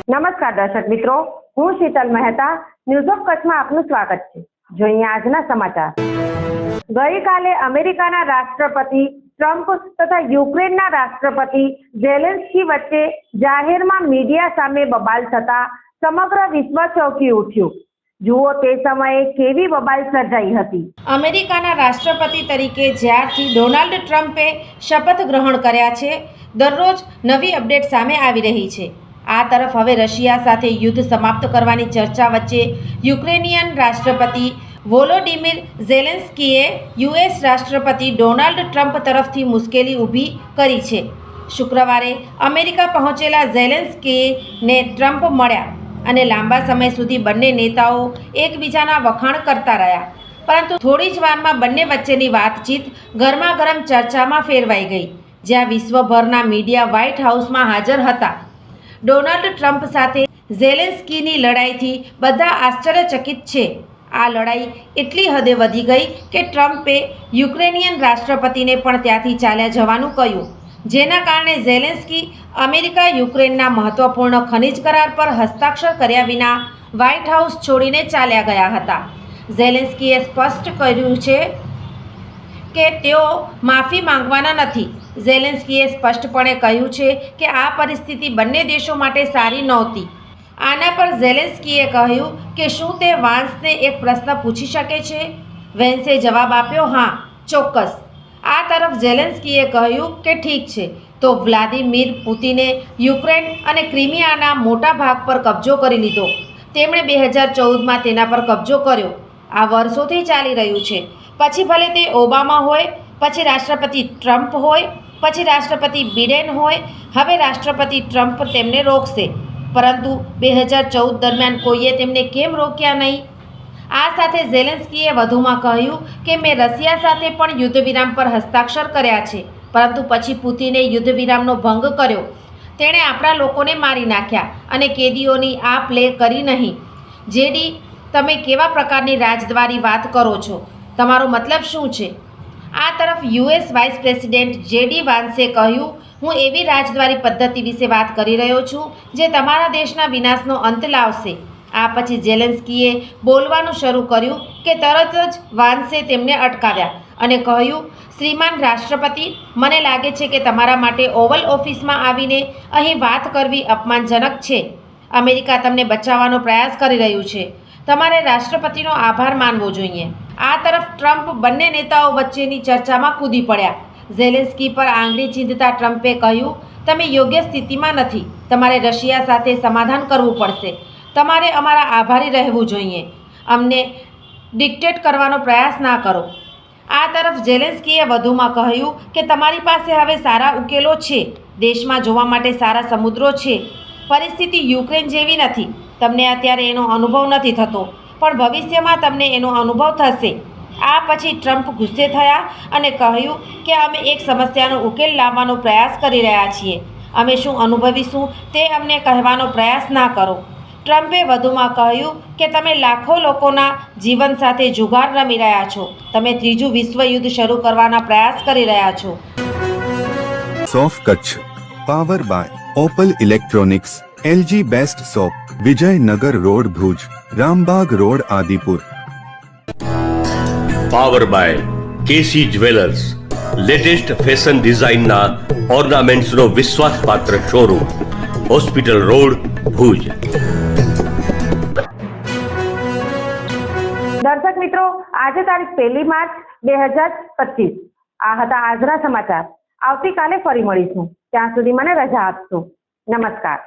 નમસ્કાર દર્શક મિત્રો, હું શીતલ મહેતા ન્યૂઝ ઓફ કચ્છમાં આપનું સ્વાગત છે। જોઈએ આજના સમાચાર। ગઈકાલે અમેરિકાના રાષ્ટ્રપતિ ટ્રમ્પ તથા યુક્રેનના રાષ્ટ્રપતિ ઝેલેન્સ્કી વચ્ચે જાહેરમાં મીડિયા સામે બબાલ થતા સમગ્ર વિશ્વ ચોંકી ઉઠ્યું। જુઓ તે સમયે કેવી બબાલ સર્જાઈ હતી। અમેરિકાના રાષ્ટ્રપતિ તરીકે જ્યારથી ડોનાલ્ડ ટ્રમ્પે શપથ ગ્રહણ કર્યા છે, દરરોજ નવી અપડેટ સામે આવી રહી છે। આ તરફ હવે રશિયા સાથે યુદ્ધ સમાપ્ત કરવાની ચર્ચા વચ્ચે યુક્રેનિયન રાષ્ટ્રપતિ વોલોડિમીર ઝેલેન્સ્કીએ યુએસ રાષ્ટ્રપતિ ડોનાલ્ડ ટ્રમ્પ તરફથી મુશ્કેલી ઊભી કરી છે। શુક્રવારે અમેરિકા પહોંચેલા ઝેલેન્સ્કીને ટ્રમ્પ મળ્યા અને લાંબા સમય સુધી બંને નેતાઓ એકબીજાના વખાણ કરતા રહ્યા, પરંતુ થોડી જ વારમાં બંને વચ્ચેની વાતચીત ગરમાગરમ ચર્ચામાં ફેરવાઈ ગઈ, જ્યાં વિશ્વભરના મીડિયા વ્હાઇટ હાઉસમાં હાજર હતા। ડોનાલ્ડ ટ્રમ્પ સાથે ઝેલેન્સ્કીની લડાઈથી બધા આશ્ચર્યચકિત છે। આ લડાઈ એટલી હદે વધી ગઈ કે ટ્રમ્પે યુક્રેનિયન રાષ્ટ્રપતિને પણ ત્યાંથી ચાલ્યા જવાનું કહ્યું, જેના કારણે ઝેલેન્સ્કી અમેરિકા યુક્રેનના મહત્વપૂર્ણ ખનિજ કરાર પર હસ્તાક્ષર કર્યા વિના વ્હાઇટ હાઉસ છોડીને ચાલ્યા ગયા હતા। ઝેલેન્સ્કીએ સ્પષ્ટ કર્યું છે કે તેઓ માફી માંગવાના નથી। ઝેલેન્સ્કીએ સ્પષ્ટપણે કહ્યું છે કે આ પરિસ્થિતિ બંને દેશો માટે સારી નહોતી। આના પર ઝેલેન્સ્કીએ કહ્યું કે શું તે વાન્સને એક પ્રશ્ન પૂછી શકે છે? વેન્સે જવાબ આપ્યો, હા, ચોક્કસ। આ તરફ ઝેલેન્સ્કીએ કહ્યું કે ઠીક છે, તો વ્લાદિમીર પુતિને યુક્રેન અને ક્રિમિયાના મોટા ભાગ પર કબજો કરી લીધો। તેમણે 2014માં તેના પર કબજો કર્યો। આ વર્ષોથી ચાલી રહ્યું છે। પછી ભલે તે ઓબામા હોય, પછી રાષ્ટ્રપતિ ટ્રમ્પ હોય, પછી રાષ્ટ્રપતિ બિડેન હોય, હવે રાષ્ટ્રપતિ ટ્રમ્પ તેમને રોકશે, પરંતુ 2014 દરમિયાન કોઈએ તેમને કેમ રોક્યા નહીં? આ સાથે ઝેલેન્સ્કીએ વધુમાં કહ્યું કે મેં રશિયા સાથે પણ યુદ્ધ વિરામ પર હસ્તાક્ષર કર્યા છે, પરંતુ પછી પુતિને યુદ્ધ વિરામનો ભંગ કર્યો। તેણે આપણા લોકોને મારી નાખ્યા અને કેદીઓની આપ લે કરી નહીં। જેડી, તમે કેવા પ્રકારની રાજદ્વારી વાત કરો છો? તમારો મતલબ શું છે? આ તરફ યુએસ વાઇસ પ્રેસિડેન્ટ જેડી વાન્સે કહ્યું, હું એવી રાજદ્વારી પદ્ધતિ વિશે વાત કરી રહ્યો છું જે તમારા દેશના વિનાશનો અંત લાવશે। આ પછી ઝેલેન્સ્કીએ બોલવાનું શરૂ કર્યું કે તરત જ વાન્સે તેમને અટકાવ્યા અને કહ્યું, શ્રીમાન રાષ્ટ્રપતિ, મને લાગે છે કે તમારા માટે ઓવલ ઓફિસમાં આવીને અહીં વાત કરવી અપમાનજનક છે। અમેરિકા તમને બચાવવાનો પ્રયાસ કરી રહ્યું છે। તમારે રાષ્ટ્રપતિનો આભાર માનવો જોઈએ। આ તરફ ટ્રમ્પ બંને નેતાઓ વચ્ચેની ચર્ચામાં કૂદી પડ્યા। ઝેલેન્સ્કી પર આંગળી ચીંધતા ટ્રમ્પે કહ્યું, તમે યોગ્ય સ્થિતિમાં નથી। તમારે રશિયા સાથે સમાધાન કરવું પડશે। તમારે અમારા આભારી રહેવું જોઈએ। અમને ડિક્ટેટ કરવાનો પ્રયાસ ના કરો। આ તરફ ઝેલેન્સ્કીએ વધુમાં કહ્યું કે તમારી પાસે હવે સારા ઉકેલો છે। દેશમાં જોવા માટે સારા સમુદ્રો છે। પરિસ્થિતિ યુક્રેન જેવી નથી। તમને અત્યારે એનો અનુભવ નથી થતો, પણ ભવિષ્યમાં તમને એનો અનુભવ થશે। આ પછી ટ્રમ્પ ગુસ્સે થયા અને કહ્યું કે અમે એક સમસ્યાનો ઉકેલ લાવવાનો પ્રયાસ કરી રહ્યા છીએ। અમે શું અનુભવીશું તે અમને કહેવાનો પ્રયાસ ના કરો। ટ્રમ્પે વધુમાં કહ્યું કે તમે લાખો લોકોના જીવન સાથે જુગાર રમી રહ્યા છો। તમે ત્રીજું વિશ્વયુદ્ધ શરૂ કરવાના પ્રયાસ કરી રહ્યા છો। સોફ Kutch power by Opal Electronics, LG best shop, Vijaynagar road Bhuj, Rambagh road Adipur. Power by KC Jewellers, latest fashion ડિઝાઇનના ઓર્નામેન્ટ્સનો વિશ્વાસપાત્ર શોરૂમ, હોસ્પિટલ રોડ ભુજ। દર્શક મિત્રો, આજે તારીખ 1 માર્ચ 2025। આ હતા આજના સમાચાર। આવતીકાલે ફરી મળીશું। ત્યાં સુધી મને રજા આપશો। નમસ્કાર।